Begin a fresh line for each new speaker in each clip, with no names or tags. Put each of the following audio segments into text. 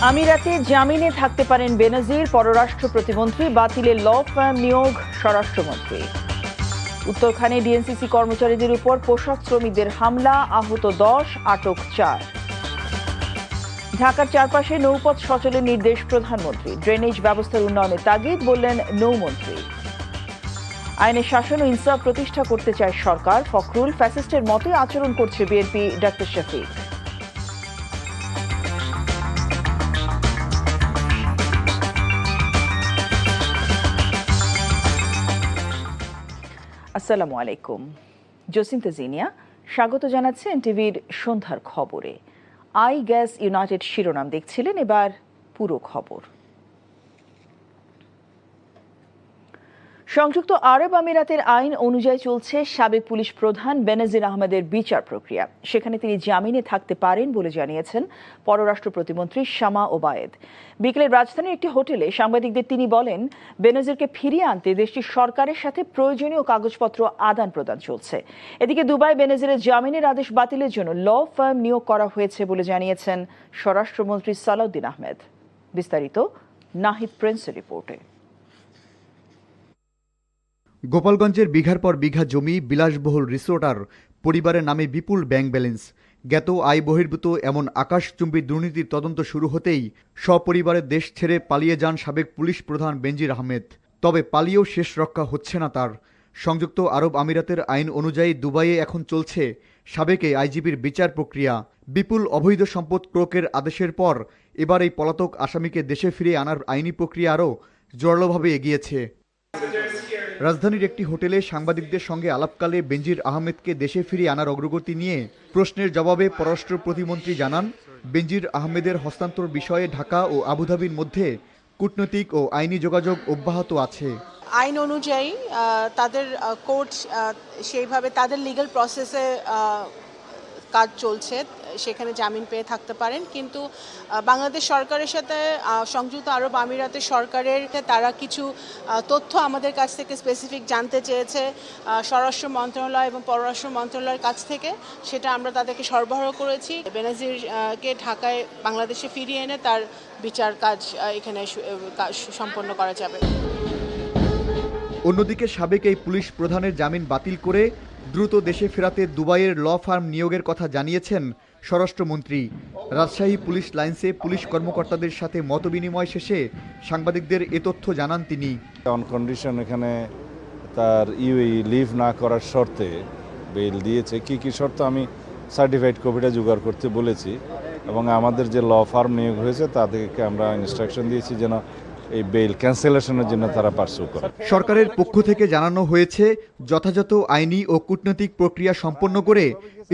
আমিরাতে জামিনে থাকতে পারেন বেনজির, পররাষ্ট্র প্রতিমন্ত্রী বাতিলের ল ফার্ম নিয়োগ স্বরাষ্ট্রমন্ত্রী। উত্তরখানে ডিএনসিসি কর্মচারীদের উপর পোশাক শ্রমিকদের হামলা, আহত 10, আটক 4। ঢাকার চারপাশে নৌপথ সচলের নির্দেশ প্রধানমন্ত্রী। ড্রেনেজ ব্যবস্থার উন্নয়নের তাগিদ, বললেন নৌমন্ত্রী। আইনের শাসন ও ইনসাফ প্রতিষ্ঠা করতে চায় সরকার। ফখরুল, ফ্যাসিস্টের মতোই আচরণ করছে বিএনপি, ডক্টর শফিক। আসসালামু আলাইকুম। জসিন্তা জিনিয়া স্বাগত জানাচ্ছে এনটিভির সন্ধ্যার খবরে। আই গ্যাস ইউনাইটেড শিরোনাম দেখছিলেন, এবার পুরো খবর। সংযুক্ত আরব আমিরাতের আইন অনুযায়ী চলছে সাবেক পুলিশ প্রধান বেনজির আহমেদের বিচার প্রক্রিয়া। সেখানে তিনি জামিনে থাকতে পারেন বলে জানিয়েছেন পররাষ্ট্র প্রতিমন্ত্রী শামা ওবায়েদ। বিকেলে রাজধানীর একটি হোটেলে সাংবাদিকদের তিনি বলেন, বেনজিরকে ফিরিয়ে আনতে দেশটির সরকারের সাথে প্রয়োজনীয় কাগজপত্র আদান প্রদান চলছে। এদিকে দুবাই বেনজিরের জামিনের আদেশ বাতিলের জন্য ল ফার্ম নিয়োগ করা হয়েছে বলে জানিয়েছেন স্বরাষ্ট্রমন্ত্রী সালাউদ্দিন আহমেদ। বিস্তারিত নাহিদ প্রিন্সের রিপোর্টে।
গোপালগঞ্জের বিঘার পর বিঘা জমি, বিলাসবহুল রিসোর্ট আর পরিবারের নামে বিপুল ব্যাংক ব্যালেন্স, জ্ঞাত আয় বহির্ভূত এমন আকাশচুম্বী দুর্নীতির তদন্ত শুরু হতেই সপরিবারে দেশ ছেড়ে পালিয়ে যান সাবেক পুলিশ প্রধান বেনজির আহমেদ। তবে পালিয়েও শেষ রক্ষা হচ্ছে না তার। সংযুক্ত আরব আমিরাতের আইন অনুযায়ী দুবাইয়ে এখন চলছে সাবেক আইজিপির বিচার প্রক্রিয়া। বিপুল অবৈধ সম্পদ ক্রোকের আদেশের পর এবার এই পলাতক আসামিকে দেশে ফিরিয়ে আনার আইনি প্রক্রিয়া আরও জোরালোভাবে এগিয়েছে। রাজধানীর একটি হোটেলে সাংবাদিকদের সঙ্গে আলাপকালে বেনজির আহমেদকে দেশে ফিরিয়ে আনার অগ্রগতি নিয়ে প্রশ্নের জবাবে পররাষ্ট্র প্রতিমন্ত্রী জানান, বেনজির আহমেদের হস্তান্তর বিষয়ে ঢাকা ও আবুধাবির মধ্যে কূটনৈতিক ও আইনি যোগাযোগ অব্যাহত আছে।
আইন অনুযায়ী তাদের কোর্ট সেইভাবে তাদের লিগ্যাল প্রসেসে কাজ চলছে, সেখানে জামিন পেয়ে থাকতে পারেন। কিন্তু বাংলাদেশ সরকারের সাথে সংযুক্ত আরব আমিরাতের সরকারের তারা কিছু তথ্য আমাদের কাছ থেকে স্পেসিফিক জানতে চেয়েছে স্বরাষ্ট্র মন্ত্রণালয় এবং পররাষ্ট্র মন্ত্রণালয়ের কাছ থেকে। সেটা আমরা তাদেরকে সরবরাহ করেছি। বেনজিরকে ঢাকায় বাংলাদেশে ফিরিয়ে এনে তার বিচার কাজ এখানে সম্পন্ন করা যাবে।
অন্যদিকে সাবেক এই পুলিশ প্রধানের জামিন বাতিল করে দ্রুত দেশে ফেরাতে দুবাইয়ের ল ফার্ম নিয়োগের কথা জানিয়েছেন স্বরাষ্ট্রমন্ত্রী। রাজশাহী পুলিশ লাইন্সে পুলিশ কর্মকর্তাদের সাথে মতবিনিময় শেষে সাংবাদিকদের এ তথ্য জানান তিনি।
অন কন্ডিশন এখানে তার ইউএই লিভ না করার শর্তে বেল দিয়েছে। কি শর্ত আমি সার্টিফাইড কপিটা জোগাড় করতে বলেছি, এবং আমাদের যে ল ফার্ম নিয়োগ হয়েছে তাদেরকে আমরা ইনস্ট্রাকশন দিয়েছি যেন এই বেল ক্যান্সেলেশনের জন্য তারা পার্সু করে।
সরকারের পক্ষ থেকে জানানো হয়েছে, যথাযথ আইনি ও কূটনৈতিক প্রক্রিয়া সম্পন্ন করে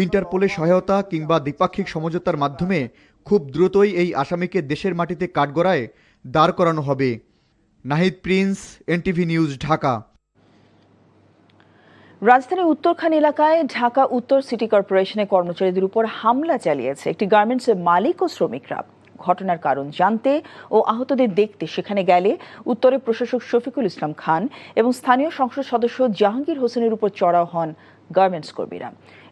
ইন্টারপোলের সহায়তা কিংবা দ্বিপাক্ষিক সমঝোতার মাধ্যমে খুব দ্রুতই এই আসামিকে দেশের মাটিতে কাঠগড়ায় দাঁড় করানো হবে। Nahid Prince, NTV news, Dhaka.
রাজধানীর উত্তরখান এলাকায় ঢাকা উত্তর সিটি কর্পোরেশনের কর্মচারীদের উপর হামলা চালিয়েছে একটি গার্মেন্টসের মালিক ও শ্রমিকরা। ঘটনার কারণ জানতে ও আহতদের দেখতে সেখানে গেলে উত্তরের প্রশাসক শফিকুল ইসলাম খান এবং স্থানীয় সংসদ সদস্য জাহাঙ্গীর হোসেনের উপর চড়াও হন গার্মেন্টস কর্মীরা।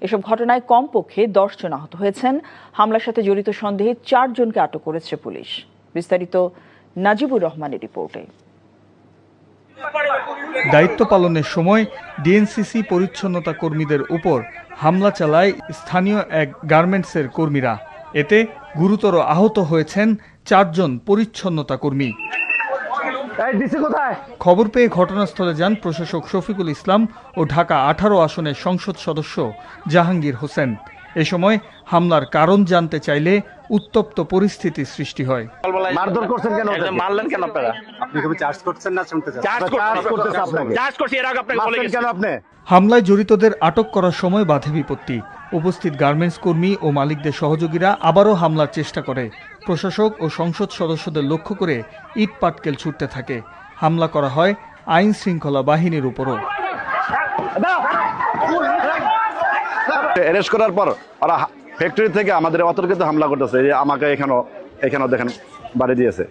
এসব ঘটনায় কমপক্ষে 10 জন আহত হয়েছেন। হামলার সাথে জড়িত সন্দেহে 4 জনকে আটক করেছে পুলিশ। বিস্তারিত নাজিবুর রহমানের রিপোর্টে।
দায়িত্ব পালনের সময় ডিএনসিসি পরিচ্ছন্নতা কর্মীদের উপর হামলা চালায় স্থানীয় এক গার্মেন্টসের কর্মীরা। এতে গুরুতর আহত হয়েছেন 4 জন পরিচ্ছন্নতা কর্মী। খবর পেয়ে ঘটনাস্থলে যান প্রশাসক শফিকুল ইসলাম ও ঢাকা 18 আসনের সংসদ সদস্য জাহাঙ্গীর হোসেন। এ সময় হামলার কারণ জানতে চাইলে উত্তপ্ত পরিস্থিতি সৃষ্টি হয়।
মারধর করছেন কেন? মারলেন কেন আপনারা? আপনি কি চার্জ করছেন না শুনতে চাচ্ছেন? চার্জ করতেছ আপনাকে। চার্জ করছি, এর আগে আপনাকে বলে গেছি কেন আপনি?
হামলায় জড়িতদের আটক করার সময় বাধে বিপত্তি। উপস্থিত গার্মেন্টস কর্মী ও মালিকদের সহযোগীরা আবারও হামলার চেষ্টা করে। প্রশাসক ও সংসদ সদস্যদের লক্ষ্য করে ইট পাটকেল ছুটতে থাকে। হামলা করা হয় আইন শৃঙ্খলা বাহিনীর উপরও।
অ্যারেস্ট করার পর ওরা ফ্যাক্টরি থেকে আমাদের অতর্কিত হামলা করতেছে। আমাকে এখানেও দেখেন বাড়ি দিয়েছে,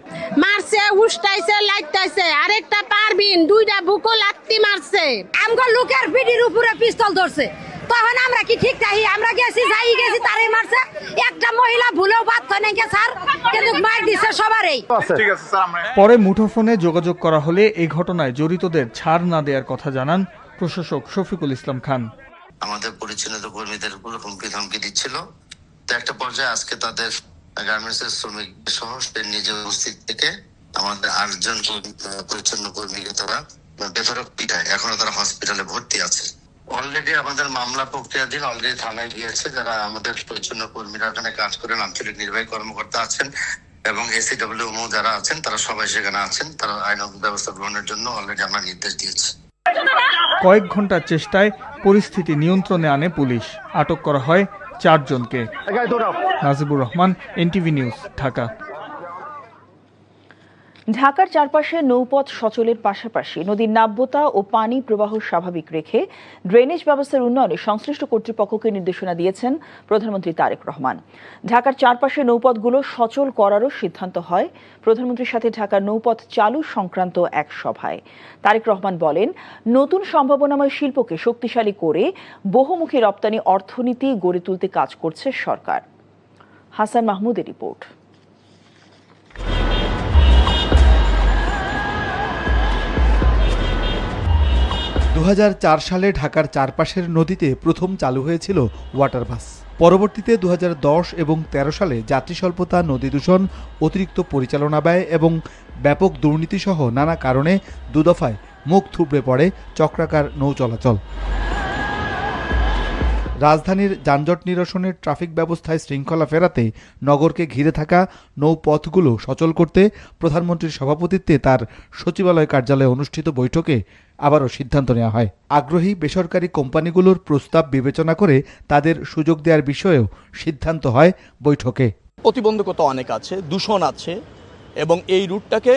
মারছে, উষ্টাইছে, লাইটাইছে। আরেকটা পারবিন 2টা বুকো লাত্তি মারছে। আমগো লোকের পিঠির উপরে পিস্তল ধরছে। তখন আমরা কি ঠিক চাই? আমরা গেছি তারে মারছে, একটা মহিলা ভুলেও বাধ্য নেই স্যার, কিন্তু মার দিছে সবারই।
পরে মুঠোফোনে যোগাযোগ করা হলে এই ঘটনায় জড়িতদের ছাড় না দেওয়ার কথা জানান প্রশাসক শফিকুল ইসলাম খান।
আমাদের পরিচ্ছন্নতা কর্মীদের উপর হুমকি ধমকি দিচ্ছিল, তো একটা পর্যায়ে আজকে তাদের গার্মেন্টসের শ্রমিক সহ নিজে উপস্থিত থেকে আমাদের 8 জন পরিচ্ছন্ন কর্মীকে তারা বেফারক পিটায়, এখনো তারা হসপিটালে ভর্তি আছে। অলরেডি আমাদের মামলা প্রক্রিয়াধীন, অলরেডি থানায় গিয়েছে। যারা আমাদের পরিচ্ছন্ন কর্মীরা ওখানে কাজ করেন, আঞ্চলিক নির্বাহী কর্মকর্তা আছেন এবং এসিডব্লিউ যারা আছেন, তারা সবাই সেখানে আছেন। তারা আইনগত ব্যবস্থা গ্রহণের জন্য অলরেডি আমরা নির্দেশ দিয়েছি।
কয়েক ঘন্টার চেষ্টায় পরিস্থিতি নিয়ন্ত্রণে আনে পুলিশ। আটক করা হয় 4 জনকে। Najibur Rahman, NTV news, Dhaka.
ঢাকার চারপাশে নৌপথ সচলের পাশাপাশি নদীর নাব্যতা ও পানি প্রবাহ স্বাভাবিক রেখে ড্রেনেজ ব্যবস্থার উন্নয়নে সংশ্লিষ্ট কর্তৃপক্ষকে নির্দেশনা দিয়েছেন প্রধানমন্ত্রী তারেক রহমান। ঢাকার চারপাশে নৌপথগুলো সচল করারও সিদ্ধান্ত হয় প্রধানমন্ত্রীর সাথে ঢাকার নৌপথ চালু সংক্রান্ত এক সভায়। তারেক রহমান বলেন, নতুন সম্ভাবনাময় শিল্পকে শক্তিশালী করে বহুমুখী রপ্তানি অর্থনীতি গড়ে তুলতে কাজ করছে সরকার। হাসান মাহমুদের রিপোর্ট।
2004 সালে ঢাকার চারপাশের নদীতে প্রথম চালু হয়েছিল ওয়াটার বাস। পরবর্তীতে 2010 এবং 13 সালে যাত্রী স্বল্পতা, নদী দূষণ, অতিরিক্ত পরিচালনা ব্যয় এবং ব্যাপক দুর্নীতিসহ নানা কারণে দুদফায় মুখ থুবড়ে পড়ে চক্রাকার নৌ চলাচল। রাজধানীর যানজট নিরসনের ট্রাফিক ব্যবস্থায় শৃঙ্খলা ফেরাতে নগরকে ঘিরে থাকা নৌপথগুলো সচল করতে প্রধানমন্ত্রীর সভাপতিত্বে তার সচিবালয় কার্যালয়ে অনুষ্ঠিত বৈঠকে আবারও সিদ্ধান্ত নেওয়া হয়। আগ্রহী বেসরকারি কোম্পানিগুলোর প্রস্তাব বিবেচনা করে তাদের সুযোগ দেওয়ার বিষয়েও সিদ্ধান্ত হয় বৈঠকে।
প্রতিবন্ধকতা অনেক আছে, দূষণ আছে, এবং এই রুটটাকে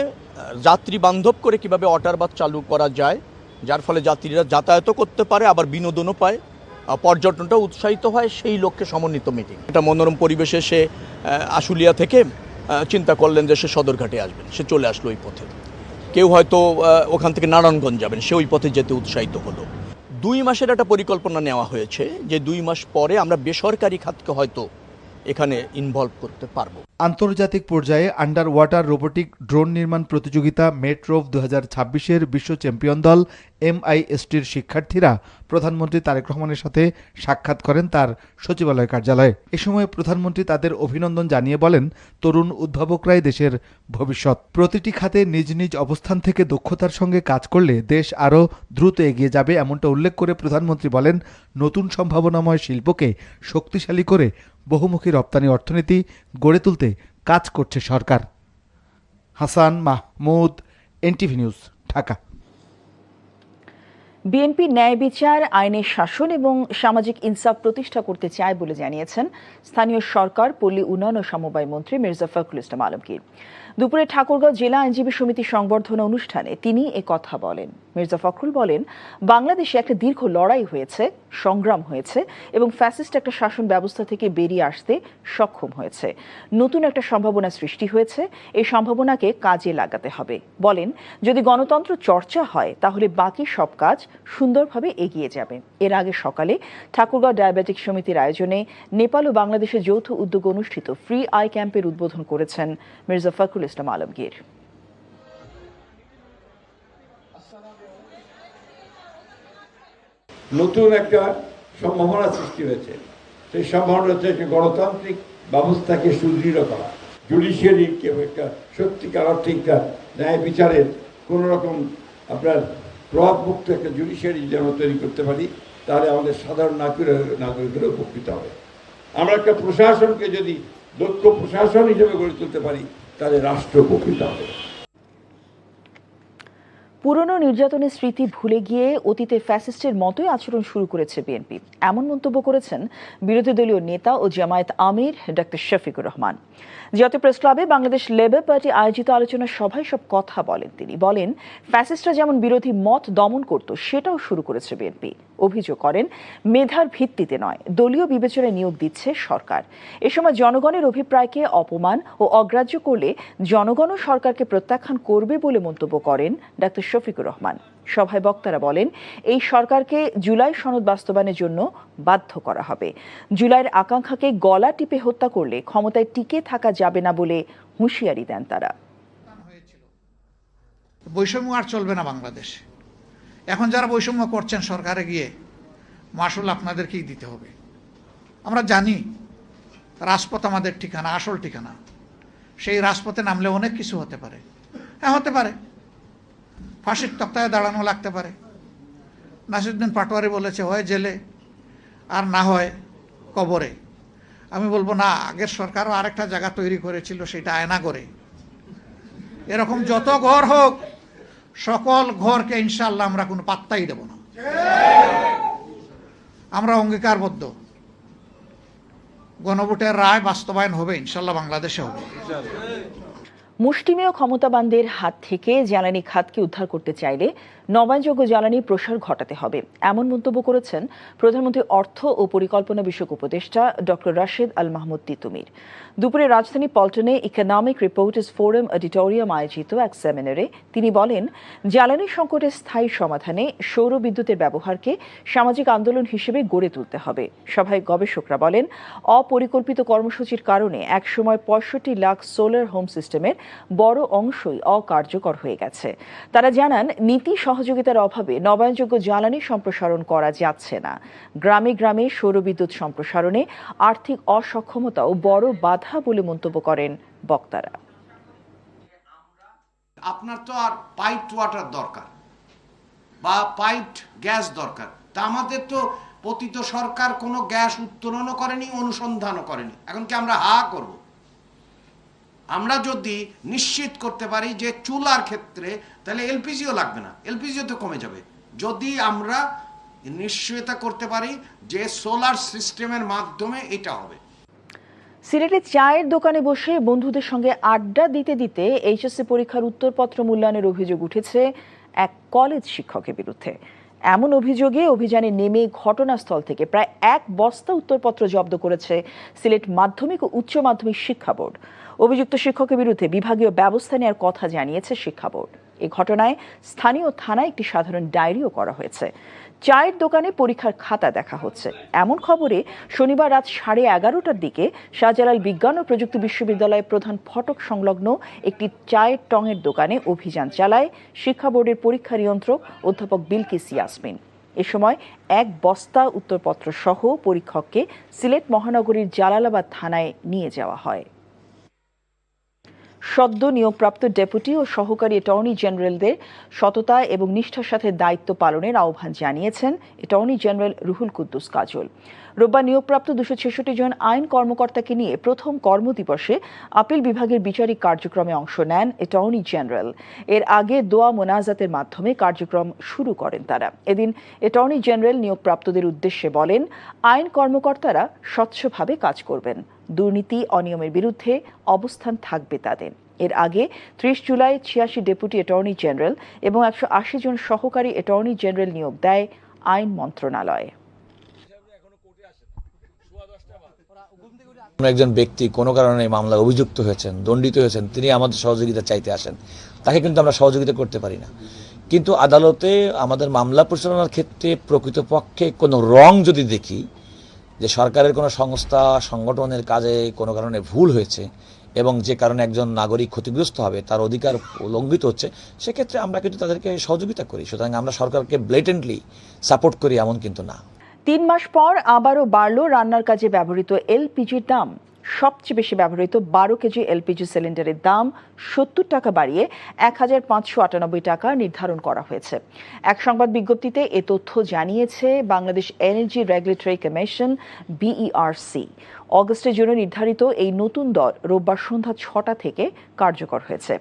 যাত্রী বান্ধব করে কিভাবে ওয়াটার বাস চালু করা যায়, যার ফলে যাত্রীরা যাতায়াতও করতে পারে, আবার বিনোদনও পায়, পর্যটনটা উৎসাহিত হয়, সেই লক্ষ্যে সমন্বিত মিটিং। এটা মনোরম পরিবেশে সে আশুলিয়া থেকে চিন্তা করলেন যে সে সদরঘাটে আসবেন, সে চলে আসলো ওই পথে। কেউ হয়তো ওখান থেকে নারায়ণগঞ্জ যাবেন, সে ওই পথে যেতে উৎসাহিত হলো। 2 মাসের একটা পরিকল্পনা নেওয়া হয়েছে যে 2 মাস পরে আমরা বেসরকারি খাতকে হয়তো এখানে ইনভলভ করতে পারবো।
আন্তর্জাতিক পর্যায়ে আন্ডার ওয়াটার রোবোটিক ড্রোন নির্মাণ প্রতিযোগিতা মেট্রোভ 2026-এর বিশ্ব চ্যাম্পিয়ন দল MISTর শিক্ষার্থীরা প্রধানমন্ত্রী তারেক রহমানের সাথে সাক্ষাৎ করেন তার সচিবালয় কার্যালয়ে। এ সময় প্রধানমন্ত্রী তাদের অভিনন্দন জানিয়ে বলেন, তরুণ উদ্ভাবকরাই দেশের ভবিষ্যৎ। প্রতিটি খাতে নিজ নিজ অবস্থান থেকে দক্ষতার সঙ্গে কাজ করলে দেশ আরও দ্রুত এগিয়ে যাবে, এমনটা উল্লেখ করে প্রধানমন্ত্রী বলেন, নতুন সম্ভাবনাময় শিল্পকে শক্তিশালী করে বহুমুখী রপ্তানি অর্থনীতি গড়ে তুলতে কাজ করছে সরকার। হাসান মাহমুদ, এনটিভি নিউজ, ঢাকা।
বিএনপি ন্যায় বিচার, আইনের শাসন এবং সামাজিক ইনসাফ প্রতিষ্ঠা করতে চায় বলে জানিয়েছেন স্থানীয় সরকার, পল্লী উন্নয়ন ও সমবায় মন্ত্রী মির্জা ফখরুল ইসলাম আলমগীর। দুপুরে ঠাকুরগাঁও জেলা আইনজীবী সমিতি সংবর্ধনা অনুষ্ঠানে তিনি কথা বলেন। মির্জা ফখরুল বলেন, বাংলাদেশে একটা দীর্ঘ লড়াই হয়েছে, সংগ্রাম হয়েছে এবং ফ্যাসিস্ট একটা শাসন ব্যবস্থা থেকে বেরিয়ে আসতে সক্ষম হয়েছে। নতুন একটা সম্ভাবনা সৃষ্টি হয়েছে, এই সম্ভাবনাকে কাজে লাগাতে হবে। বলেন, যদি গণতন্ত্র চর্চা হয় তাহলে বাকি সব কাজ সুন্দরভাবে এগিয়ে যাবে। এর আগে সকালে ঠাকুরগাঁও ডায়াবেটিক সমিতির আয়োজনে নেপাল ও বাংলাদেশের যৌথ উদ্যোগে অনুষ্ঠিত ফ্রি আই ক্যাম্পের উদ্বোধন করেছেন মির্জা ফখরুল ইসলাম আলমগীর।
নতুন একটা সম্ভাবনা সৃষ্টি হয়েছে, সেই সম্ভাবনা হচ্ছে একটা গণতান্ত্রিক ব্যবস্থাকে সুদৃঢ় করা, জুডিশিয়ারিকে একটা সত্যিকার অর্থে একটা ন্যায় বিচারের কোনো রকম আপনার প্রভাবমুক্ত একটা জুডিশিয়ারি যেন তৈরি করতে পারি, তাহলে আমাদের সাধারণ নাগরিকেরা উপকৃত হবে। আমরা একটা প্রশাসনকে যদি দক্ষ প্রশাসন হিসেবে গড়ে তুলতে পারি, তাহলে রাষ্ট্র উপকৃত হবে।
পুরনো নির্যাতনের স্মৃতি ভুলে গিয়ে অতীতে ফ্যাসিস্টের মতোই আচরণ শুরু করেছে বিএনপি, এমন মন্তব্য করেছেন বিরোধী দলীয় নেতা ও জামায়াত আমির ডক্টর শফিকুর রহমান। জাতীয় প্রেস ক্লাবে বাংলাদেশ লেবার পার্টি আয়োজিত আলোচনা সভায় সব কথা বলেন তিনি। বলেন, ফ্যাসিস্টরা যেমন বিরোধী মত দমন করত, সেটাও শুরু করেছে বিএনপি। অভিযোগ করেন, মেধার ভিত্তিতে নয়, দলীয় বিবেচনায় নিয়োগ দিচ্ছে সরকার। এ সময় জনগণের অভিপ্রায়কে অপমান ও অগ্রাহ্য করলে জনগণও সরকারকে প্রত্যাখ্যান করবে বলে মন্তব্য করেন ডক্টর শফিকুর রহমান। সভায় বক্তারা বলেন, এই সরকারকে জুলাই সনদ বাস্তবায়নের জন্য বাধ্য করা হবে। জুলাইয়ের আকাঙ্ক্ষাকে গলা টিপে হত্যা করলে ক্ষমতায় টিকে থাকা যাবে না বলে হুঁশিয়ারি দেন তারা।
বৈষম্য আর চলবে না বাংলাদেশে। এখন যারা বৈষম্য করছেন সরকারে গিয়ে মাসুল আপনাদেরকেই দিতে হবে। আমরা জানি রাজপথ আমাদের ঠিকানা, আসল ঠিকানা। সেই রাজপথে নামলে অনেক কিছু হতে পারে। হ্যাঁ, হতে পারে ফাঁসির তক্তায় দাঁড়ানো লাগতে পারে। নাসিরুদ্দিন পাটোয়ারি বলেছে, হয় জেলে আর না হয় কবরে। আমি বলবো না, আগের সরকারও আরেকটা জায়গা তৈরি করেছিল, সেটা আয়না করে। এরকম যত ঘর হোক, সকল ঘরকে ইনশাআল্লাহ আমরা কোনো পাত্তাই দেব না। আমরা অঙ্গীকারবদ্ধ, গণভোটের রায় বাস্তবায়ন হবে, ইনশাআল্লাহ বাংলাদেশে হবে।
মুষ্টিমেয় ক্ষমতাবানদের হাত থেকে জ্বালানি খাতকে উদ্ধার করতে চাইলে নবায়নযোগ্য জ্বালানি প্রসার ঘটাতে হবে, এমন মন্তব্য করেছেন প্রধানমন্ত্রী অর্থ ও পরিকল্পনা বিষয়ক উপদেষ্টা ডক্টর রাশেদ আল মাহমুদ তিতুমির। দুপুরে রাজধানী পল্টনে ইকোনমিক রিপোর্টার্স ফোরাম অডিটোরিয়াম আয়োজিত এক সেমিনারে তিনি বলেন, জ্বালানি সংকটের স্থায়ী সমাধানে সৌর বিদ্যুতের ব্যবহারকে সামাজিক আন্দোলন হিসেবে গড়ে তুলতে হবে। সভায় গবেষকরা বলেন, অপরিকল্পিত কর্মসূচির কারণে একসময় ৬৫ লাখ সোলার হোম সিস্টেমের বড় অংশই অকার্যকর হয়ে গেছে। তারা জানান, নীতি সহযোগিতার অভাবে নবায়নযোগ্য জ্বালানি সম্প্রসারণ করা যাচ্ছে না। গ্রামে গ্রামে সৌরবিদ্যুৎ সম্প্রসারণে আর্থিক অসক্ষমতাও বড় বাধা বলে মন্তব্য করেন বক্তারা।
আপনার তো আর পাইপড ওয়াটার দরকার বা পাইপড গ্যাস দরকার, তা আমাদের তো পতিত সরকার কোনো গ্যাস উত্তোলনও করেনি, অনুসন্ধানও করেনি। এখন কি আমরা হা করব? আমরা যদি নিশ্চিত করতে পারি যে চুলার ক্ষেত্রে, তাহলে এলপিজিও লাগবে না, এলপিজিও তো কমে যাবে। যদি আমরা নিশ্চয়তা করতে পারি যে সোলার সিস্টেমের মাধ্যমে এটা হবে।
সিলেটে চায়ের দোকানে বসে বন্ধুদের সঙ্গে আড্ডা দিতে দিতে এইচএসসি পরীক্ষার উত্তরপত্র মূল্যায়নের অভিযোগ উঠেছে এক কলেজ শিক্ষকের বিরুদ্ধে। এমন অভিযোগে অভিযানে নেমে ঘটনাস্থল থেকে প্রায় ১ বস্তা উত্তরপত্র জব্দ করেছে সিলেট মাধ্যমিক ও উচ্চ মাধ্যমিক শিক্ষা বোর্ড। অভিযুক্ত শিক্ষকের বিরুদ্ধে বিভাগীয় ব্যবস্থা নেওয়ার কথা জানিয়েছে শিক্ষা বোর্ড। এ ঘটনায় স্থানীয় থানায় একটি সাধারণ ডায়েরিও করা হয়েছে। চায়ের দোকানে পরীক্ষার খাতা দেখা হচ্ছে, এমন খবরে শনিবার রাত 11:30টার দিকে শাহজালাল বিজ্ঞান ও প্রযুক্তি বিশ্ববিদ্যালয়ের প্রধান ফটক সংলগ্ন একটি চায়ের টঙের দোকানে অভিযান চালায় শিক্ষা বোর্ডের পরীক্ষা নিয়ন্ত্রক অধ্যাপক বিলকিস ইয়াসমিন। এ সময় ১ বস্তা উত্তরপত্র সহ পরীক্ষককে সিলেট মহানগরীর জালালাবাদ থানায় নিয়ে যাওয়া হয়। সদ্য নিয়োগপ্রাপ্ত ডেপুটি ও সহকারী অ্যাটর্নি জেনারেলদের সততা এবং নিষ্ঠার সাথে দায়িত্ব পালনের আহ্বান জানিয়েছেন অ্যাটর্নি জেনারেল রুহুল কুদ্দুস কাজল। রোববার নিয়োগপ্রাপ্ত ২৬৬ জন আইন কর্মকর্তাকে নিয়ে প্রথম কর্মদিবসে আপিল বিভাগের বিচারিক কার্যক্রমে অংশ নেন অ্যাটর্নি জেনারেল। এর আগে দোয়া মোনাজাতের মাধ্যমে কার্যক্রম শুরু করেন তারা। এদিন অ্যাটর্নি জেনারেল নিয়োগপ্রাপ্তদের উদ্দেশ্যে বলেন, আইন কর্মকর্তারা স্বচ্ছভাবে কাজ করবেন, দুর্নীতি অনিয়মের বিরুদ্ধে অবস্থান থাকবে তাদের। এর আগে ৩০ জুলাই ৮৬ ডেপুটি অ্যাটর্নি জেনারেল এবং ১৮০ জন সহকারী অ্যাটর্নি জেনারেল নিয়োগ দেয় আইন মন্ত্রণালয়।
একজন ব্যক্তি কোনো কারণে মামলায় অভিযুক্ত হয়েছেন, দণ্ডিত হয়েছেন, তিনি আমাদের সহযোগিতা চাইতে আসেন, তাকে কিন্তু আমরা সহযোগিতা করতে পারি না। কিন্তু আদালতে আমাদের মামলা পরিচালনার ক্ষেত্রে প্রকৃতপক্ষে কোনো রং যদি দেখি, যে সরকারের কোনো সংস্থা সংগঠনের কাজে কোনো কারণে ভুল হয়েছে এবং যে কারণে একজন নাগরিক ক্ষতিগ্রস্ত হবে, তার অধিকার লঙ্ঘিত হচ্ছে, সেক্ষেত্রে আমরা কিন্তু তাদেরকে সহযোগিতা করি। সুতরাং আমরা সরকারকে ব্লেটেন্টলি সাপোর্ট করি এমন কিন্তু না।
৩ মাস পর আবারও বাড়ল রান্নার কাজে ব্যবহৃত এলপিজির দাম। সবচেয়ে বেশি ব্যবহৃত ১২ কেজি এলপিজি সিলিন্ডারের দাম ৭০ টাকা বাড়িয়ে ১,৫৯৮ টাকা নির্ধারণ করা হয়েছে। এক সংবাদ বিজ্ঞপ্তিতে এ তথ্য জানিয়েছে Bangladesh energy regulatory commission BERC। অগস্টের জন্য নির্ধারিত এই নতুন দর রোববার সন্ধ্যা ৬টা থেকে কার্যকর হয়েছে।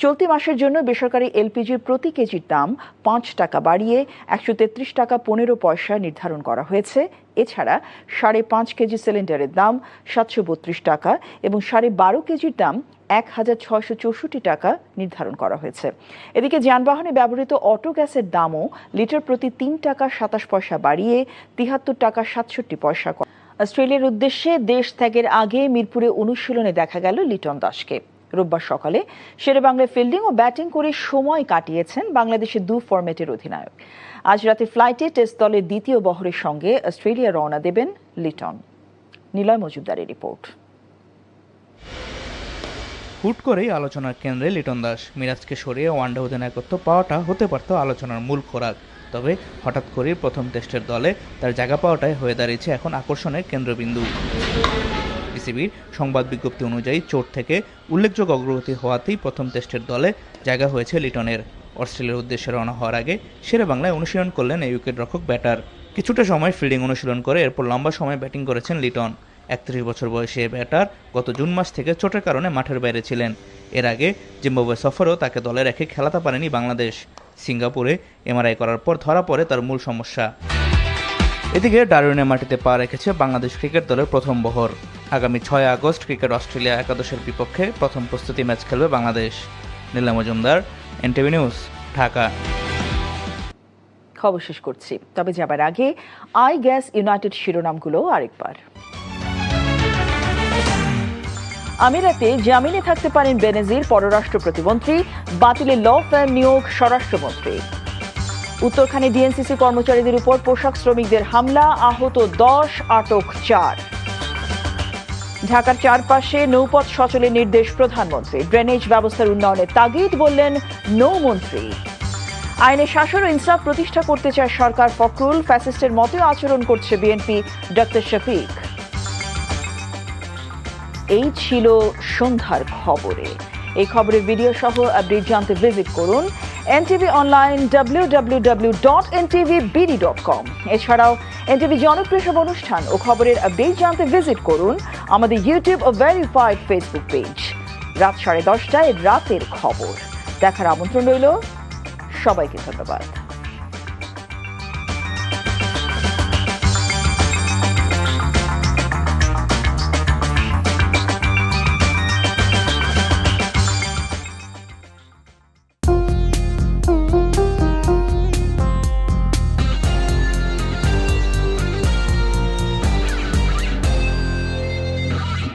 চলতি মাসের জন্য বেসরকারি এলপিজির প্রতি কেজির দাম ৫ টাকা বাড়িয়ে ১৩৩ টাকা ১৫ পয়সা নির্ধারণ করা হয়েছে। এছাড়া ৫.৫ কেজি সিলিন্ডারের দাম ৭৩২ টাকা এবং ১২.৫ কেজির দাম ১,৬৬৪ টাকা নির্ধারণ করা হয়েছে। এদিকে যানবাহনে ব্যবহৃত অটো গ্যাসের দামও লিটার প্রতি ৩ টাকা ২৭ পয়সা বাড়িয়ে ৭৩ টাকা ৬৭ পয়সা। অস্ট্রেলিয়ার উদ্দেশ্যে দেশ ত্যাগের আগে মিরপুরে অনুশীলনে দেখা গেল লিটন দাসকে। রোববার সকালে শেরেবাংলায় ফিল্ডিং ও ব্যাটিং করে সময় কাটিয়েছেন বাংলাদেশের 2 ফরম্যাটের অধিনায়ক। আজ রাতে ফ্লাইটে টেস্ট দলের দ্বিতীয় বহরের সঙ্গে অস্ট্রেলিয়া রওনা দেবেন লিটন। নিলয় মজুমদারের রিপোর্ট।
হুট করেই আলোচনার কেন্দ্রে লিটন দাস। মিরাজকে সরিয়ে ওয়ানডে অধিনায়কত্ব পাওয়াটা হতে পারত আলোচনার মূল খোরাক, তবে হঠাৎ করেই প্রথম টেস্টের দলে তার জায়গা পাওয়াটাই হয়ে দাঁড়িয়েছে এখন আকর্ষণের কেন্দ্রবিন্দু। বিসিবির সংবাদ বিজ্ঞপ্তি অনুযায়ী চোট থেকে উল্লেখযোগ্য অগ্রগতি হওয়াতেই প্রথম টেস্টের দলে জায়গা হয়েছে লিটনের। অস্ট্রেলিয়ার উদ্দেশ্যে রওনা হওয়ার আগে শেরেবাংলায় অনুশীলন করলেন এই উইকেটরক্ষক ব্যাটার। কিছুটা সময় ফিল্ডিং অনুশীলন করে এরপর লম্বা সময় ব্যাটিং করেছেন লিটন। 31 বছর বয়সী এই ব্যাটার গত জুন মাস থেকে চোটের কারণে মাঠের বাইরে ছিলেন। এর আগে জিম্বাবুয়ে সফরেও তাকে দলে রেখে খেলাতে পারেনি বাংলাদেশ। সিঙ্গাপুরে এমআরআই করার পর ধরা পড়ে তার মূল সমস্যা। এদিকে ডারউইনের মাটিতে পা রেখেছে বাংলাদেশ ক্রিকেট দলের প্রথম বহর। আগামী 6 আগস্ট ক্রিকেট অস্ট্রেলিয়া একাদশের বিপক্ষে প্রথম প্রস্তুতি ম্যাচ খেলবে বাংলাদেশ। নীলা মজুমদার, এনটিভি নিউজ, ঢাকা।
খবর শেষ করছি, তবে যাবার আগে আই গ্যাস ইউনাইটেড শিরোনামগুলো আরেকবার। আমিরাতে জামিনে থাকতে পারেন বেনজির, পররাষ্ট্র প্রতিমন্ত্রী। বাতিলে ল ফার্ম নিয়োগ স্বরাষ্ট্রমন্ত্রী। উত্তরখানে ডিএনসিসি কর্মচারীদের উপর পোশাক শ্রমিকদের হামলা, আহত 10, আটক 4। ঢাকার চারপাশে নৌপথ সচলের নির্দেশ প্রধানমন্ত্রী। ড্রেনেজ ব্যবস্থার উন্নয়নের তাগিদ বললেন নৌমন্ত্রী। আইনে শাসন ও ইনসাফ প্রতিষ্ঠা করতে চায় সরকার, ফখরুল। ফ্যাসিস্টের মতো আচরণ করছে বিএনপি, ডক্টর শফিক। এই ছিল সন্ধ্যার খবরে। এই খবরের ভিডিও সহ আপডেট জানতে ভিজিট করুন এনটিভি অনলাইন www.ntvbd.com। এছাড়াও এনটিভি জনপ্রিয় সব অনুষ্ঠান ও খবরের আপডেট জানতে ভিজিট করুন আমাদের ইউটিউব ও ভেরিফাইড ফেসবুক পেজ। রাত 10:30টায় রাতের খবর দেখার আমন্ত্রণ রইল। সবাইকে ধন্যবাদ।